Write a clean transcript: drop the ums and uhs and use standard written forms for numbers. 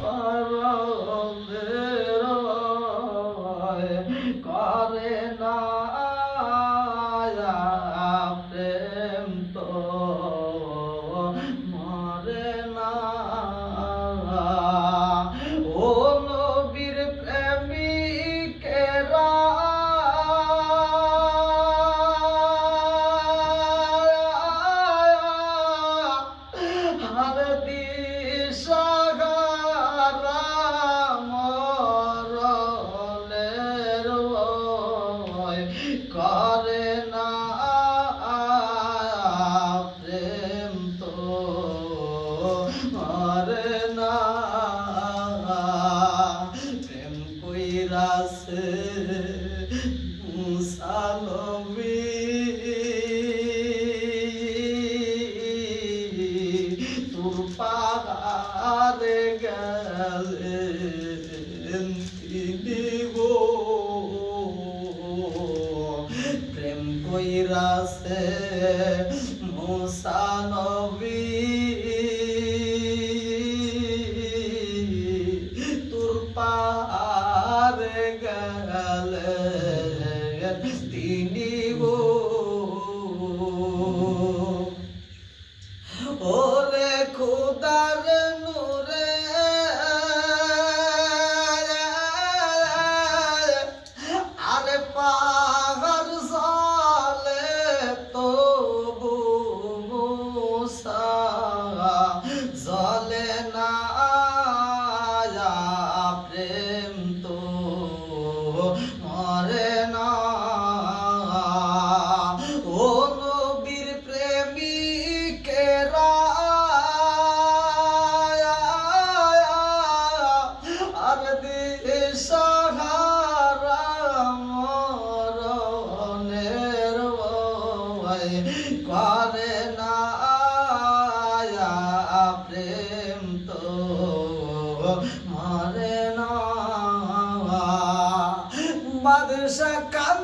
মরণের করে না প্রেম তো মরে না। ও নবীর প্রেমিকেরা আর দিশাহারা মরণের করে না প্রেম তো মরে না। প্রেম কইরাছে মুসা নবী তোর পাহাড়ে গেলেন তিনি গো। প্রেম কইরাছে মুসা নবী তোর পাহাড়ে গেলেন তিনি গো। ওরে খোদার নূরে আরে পাহাড় জলে তবু মুসা জলে না প্রেম তো মরে না। ও নবীর প্রেমিকেরা আর দিশাহারা মরণের করে না প্রেম তো মরে না। বাদশা কান